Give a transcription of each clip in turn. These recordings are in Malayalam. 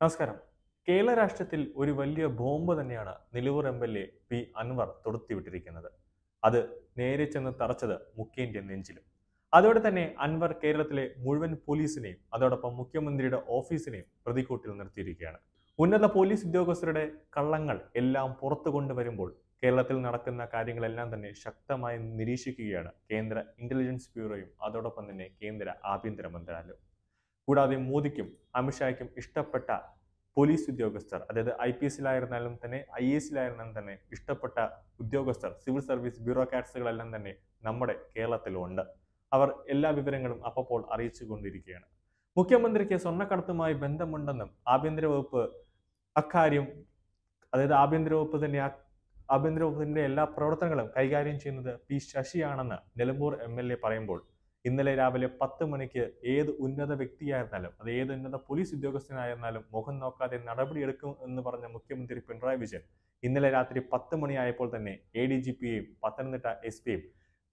നമസ്കാരം. കേരള രാഷ്ട്രീയത്തിൽ ഒരു വലിയ ബോംബ് തന്നെയാണ് നിലവൂർ എം.എൽ.എ. പി. അൻവർ തൊടുത്തുവിട്ടിരിക്കുന്നത്. അത് നേരെ ചെന്ന് തറച്ചത് മുഖ്യന്റെ നെഞ്ചിലും. അതോടെ തന്നെ അൻവർ കേരളത്തിലെ മുഴുവൻ പോലീസിനെയും അതോടൊപ്പം മുഖ്യമന്ത്രിയുടെ ഓഫീസിനെയും പ്രതിക്കൂട്ടിൽ നിർത്തിയിരിക്കുകയാണ്. ഉന്നത പോലീസ് ഉദ്യോഗസ്ഥരുടെ കള്ളങ്ങൾ എല്ലാം പുറത്തു കൊണ്ടുവരുമ്പോൾ കേരളത്തിൽ നടക്കുന്ന കാര്യങ്ങളെല്ലാം തന്നെ ശക്തമായി നിരീക്ഷിക്കുകയാണ് കേന്ദ്ര ഇന്റലിജൻസ് ബ്യൂറോയും അതോടൊപ്പം തന്നെ കേന്ദ്ര ആഭ്യന്തര മന്ത്രാലയവും. കൂടാതെ മോദിക്കും അമിത്ഷായ്ക്കും ഇഷ്ടപ്പെട്ട പോലീസ് ഉദ്യോഗസ്ഥർ, അതായത് IPS-ലായിരുന്നാലും തന്നെ IAS-ലായിരുന്നാലും തന്നെ ഇഷ്ടപ്പെട്ട ഉദ്യോഗസ്ഥർ, സിവിൽ സർവീസ് ബ്യൂറോക്രാറ്റ്സുകളെല്ലാം തന്നെ നമ്മുടെ കേരളത്തിലുണ്ട്. അവർ എല്ലാ വിവരങ്ങളും അപ്പോൾ അറിയിച്ചു കൊണ്ടിരിക്കുകയാണ്. മുഖ്യമന്ത്രിക്ക് സ്വർണ്ണക്കടത്തുമായി ബന്ധമുണ്ടെന്നും ആഭ്യന്തര വകുപ്പ് അക്കാര്യം, അതായത് ആഭ്യന്തര വകുപ്പിന്റെ എല്ലാ പ്രവർത്തനങ്ങളും കൈകാര്യം ചെയ്യുന്നത് P. ശശിയാണെന്ന് നിലമ്പൂർ MLA പറയുമ്പോൾ ഇന്നലെ രാവിലെ 10 മണിക്ക് ഏത് ഉന്നത വ്യക്തിയായിരുന്നാലും, അത് ഏത് ഉന്നത പോലീസ് ഉദ്യോഗസ്ഥനായിരുന്നാലും മുഖം നോക്കാതെ നടപടിയെടുക്കും എന്ന് പറഞ്ഞ മുഖ്യമന്ത്രി പിണറായി വിജയൻ ഇന്നലെ രാത്രി 10 മണിയായപ്പോൾ തന്നെ ADGP-യെയും പത്തനംതിട്ട SP-യും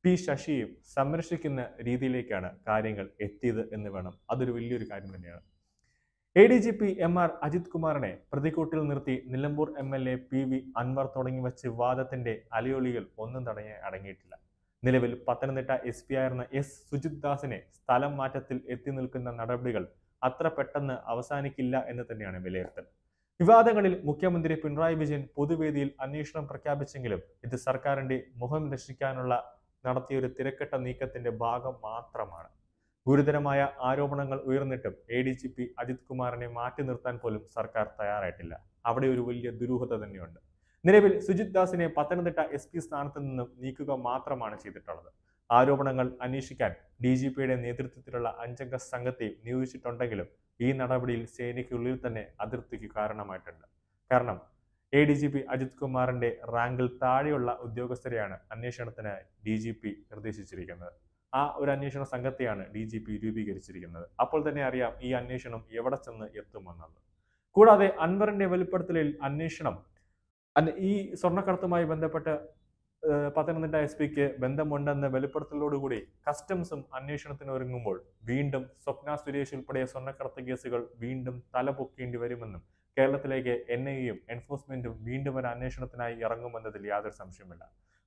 P. ശശിയെയും സംരക്ഷിക്കുന്ന രീതിയിലേക്കാണ് കാര്യങ്ങൾ എത്തിയത് എന്ന് വേണം. അതൊരു വലിയൊരു കാര്യം തന്നെയാണ്. ADGP MR അജിത് കുമാറിനെ പ്രതിക്കൂട്ടിൽ നിർത്തി നിലമ്പൂർ MLA PV അൻവർ തുടങ്ങി വെച്ച വിവാദത്തിന്റെ അലയൊലികൾ ഒന്നും തടയാൻ അടങ്ങിയിട്ടില്ല. നിലവിൽ പത്തനംതിട്ട SP ആയിരുന്ന S. സുജിത് ദാസിനെ സ്ഥലം മാറ്റത്തിൽ എത്തി നിൽക്കുന്ന നടപടികൾ അത്ര പെട്ടെന്ന് അവസാനിക്കില്ല എന്ന് തന്നെയാണ് വിലയിരുത്തൽ. വിവാദങ്ങളിൽ മുഖ്യമന്ത്രി പിണറായി വിജയൻ പൊതുവേദിയിൽ അന്വേഷണം പ്രഖ്യാപിച്ചെങ്കിലും ഇത് സർക്കാരിന്റെ മുഖം രക്ഷിക്കാനുള്ള നടത്തിയൊരു തിരക്കട്ട നീക്കത്തിന്റെ ഭാഗം മാത്രമാണ്. ഗുരുതരമായ ആരോപണങ്ങൾ ഉയർന്നിട്ടും ADGP അജിത് കുമാറിനെ മാറ്റി നിർത്താൻ പോലും സർക്കാർ തയ്യാറായിട്ടില്ല. അവിടെ ഒരു വലിയ ദുരൂഹത തന്നെയുണ്ട്. നിലവിൽ സുജിത് ദാസിനെ പത്തനംതിട്ട SP സ്ഥാനത്ത് നിന്നും നീക്കുക മാത്രമാണ് ചെയ്തിട്ടുള്ളത്. ആരോപണങ്ങൾ അന്വേഷിക്കാൻ DGP-യുടെ നേതൃത്വത്തിലുള്ള 5-അംഗ സംഘത്തെ നിയോഗിച്ചിട്ടുണ്ടെങ്കിലും ഈ നടപടിയിൽ സേനയ്ക്കുള്ളിൽ തന്നെ അതിർത്തിക്ക് കാരണമായിട്ടുണ്ട്. കാരണം ADGP അജിത് കുമാറിന്റെ റാങ്കിൽ താഴെയുള്ള ഉദ്യോഗസ്ഥരെയാണ് അന്വേഷണത്തിന് DGP നിർദ്ദേശിച്ചിരിക്കുന്നത്. ആ ഒരു അന്വേഷണ സംഘത്തെയാണ് DGP രൂപീകരിച്ചിരിക്കുന്നത്. അപ്പോൾ തന്നെ അറിയാം ഈ അന്വേഷണം എവിടെ ചെന്ന് എത്തുമെന്നത്. കൂടാതെ അൻവറിന്റെ വെളിപ്പെടുത്തലിൽ അന്വേഷണം ഈ സ്വർണ്ണക്കടത്തുമായി ബന്ധപ്പെട്ട് പത്തനംതിട്ട SP-ക്ക് ബന്ധമുണ്ടെന്ന വെളിപ്പെടുത്തലോടുകൂടി കസ്റ്റംസും അന്വേഷണത്തിന് ഒരുങ്ങുമ്പോൾ വീണ്ടും സ്വപ്ന സുരേഷ് ഉൾപ്പെടെ സ്വർണ്ണക്കടത്ത് കേസുകൾ വീണ്ടും തലപൊക്കേണ്ടി വരുമെന്നും കേരളത്തിലേക്ക് NIA-യും എൻഫോഴ്സ്മെന്റും വീണ്ടും ഒരു അന്വേഷണത്തിനായി ഇറങ്ങുമെന്നതിൽ യാതൊരു സംശയമില്ല.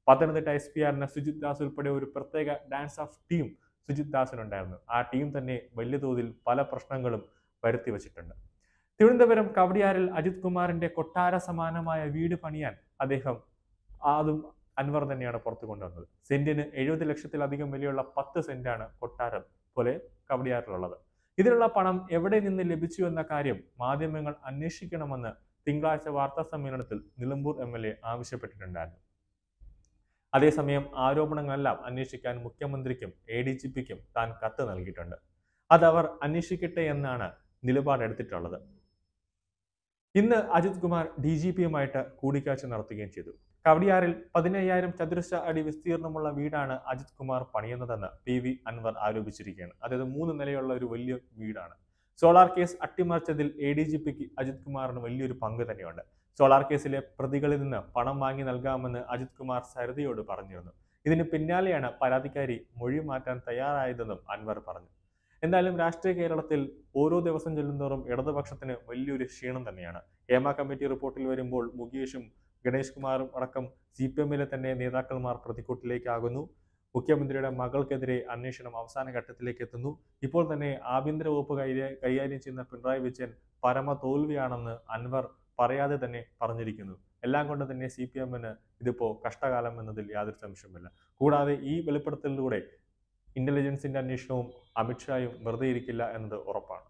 പത്തനംതിട്ട SP ആയിരുന്ന സുജിത് ദാസ് ഉൾപ്പെടെ ഒരു പ്രത്യേക ഡാൻസ് ഓഫ് ടീം സുജിത് ദാസിനുണ്ടായിരുന്നു. ആ ടീം തന്നെ വലിയ തോതിൽ പല പ്രശ്നങ്ങളും വരുത്തി വച്ചിട്ടുണ്ട്. തിരുവനന്തപുരം കവടിയാറിൽ അജിത് കുമാറിന്റെ കൊട്ടാര സമാനമായ വീട് പണിയാൻ അതും അൻവർ തന്നെയാണ് പുറത്തു കൊണ്ടുവന്നത്. സെന്റിന് 70 ലക്ഷത്തിലധികം വിലയുള്ള 10 സെന്റാണ് കൊട്ടാരം പോലെ കവടിയാറിലുള്ളത്. ഇതിനുള്ള പണം എവിടെ നിന്ന് ലഭിച്ചു എന്ന കാര്യം മാധ്യമങ്ങൾ അന്വേഷിക്കണമെന്ന് തിങ്കളാഴ്ച വാർത്താ സമ്മേളനത്തിൽ നിലമ്പൂർ MLA ആവശ്യപ്പെട്ടിട്ടുണ്ടായിരുന്നു. അതേസമയം ആരോപണങ്ങളെല്ലാം അന്വേഷിക്കാൻ മുഖ്യമന്ത്രിക്കും ADGP-ക്കും താൻ കത്ത് നൽകിയിട്ടുണ്ട്. അതവർ അന്വേഷിക്കട്ടെ എന്നാണ് നിലപാടെടുത്തിട്ടുള്ളത്. ഇന്ന് അജിത് കുമാർ DGP-യുമായിട്ട് കൂടിക്കാഴ്ച നടത്തുകയും ചെയ്തു. കവടിയാറിൽ 15,000 ചതുരശ്ര അടി വിസ്തീർണമുള്ള വീടാണ് അജിത് കുമാർ പണിയുന്നതെന്ന് PV അൻവർ ആരോപിച്ചിരിക്കുകയാണ്. അതായത് 3 നിലയുള്ള ഒരു വലിയ വീടാണ്. സോളാർ കേസ് അട്ടിമറിച്ചതിൽ ADGP-ക്ക് അജിത് കുമാറിന് വലിയൊരു പങ്ക് തന്നെയുണ്ട്. സോളാർ കേസിലെ പ്രതികളിൽ നിന്ന് പണം വാങ്ങി നൽകാമെന്ന് അജിത് കുമാർ സരിതയോട് പറഞ്ഞിരുന്നു. ഇതിന് പിന്നാലെയാണ് പരാതിക്കാരി മൊഴി മാറ്റാൻ തയ്യാറായതെന്നും അൻവർ പറഞ്ഞു. എന്തായാലും രാഷ്ട്രീയ കേരളത്തിൽ ഓരോ ദിവസം ചെല്ലുന്തോറും ഇടതുപക്ഷത്തിന് വലിയൊരു ക്ഷീണം തന്നെയാണ്. ഹേമ കമ്മിറ്റി റിപ്പോർട്ടിൽ വരുമ്പോൾ മുകേഷും ഗണേഷ് കുമാറും അടക്കം CPM-ലെ തന്നെ നേതാക്കന്മാർ പ്രതിക്കൂട്ടിലേക്കാകുന്നു. മുഖ്യമന്ത്രിയുടെ മകൾക്കെതിരെ അന്വേഷണം അവസാന ഘട്ടത്തിലേക്ക് എത്തുന്നു. ഇപ്പോൾ തന്നെ ആഭ്യന്തര വകുപ്പ് കൈകാര്യം ചെയ്യുന്ന പിണറായി വിജയൻ പരമ തോൽവിയാണെന്ന് അൻവർ പറയാതെ തന്നെ പറഞ്ഞിരിക്കുന്നു. എല്ലാം കൊണ്ട് തന്നെ CPM-ന് ഇതിപ്പോ കഷ്ടകാലം എന്നതിൽ യാതൊരു സംശയമില്ല. കൂടാതെ ഈ വെളിപ്പെടുത്തലിലൂടെ ഇന്റലിജൻസിന്റെ അന്വേഷണവും അമിത്ഷായും വെറുതെ ഇരിക്കില്ല എന്നത് ഉറപ്പാണ്.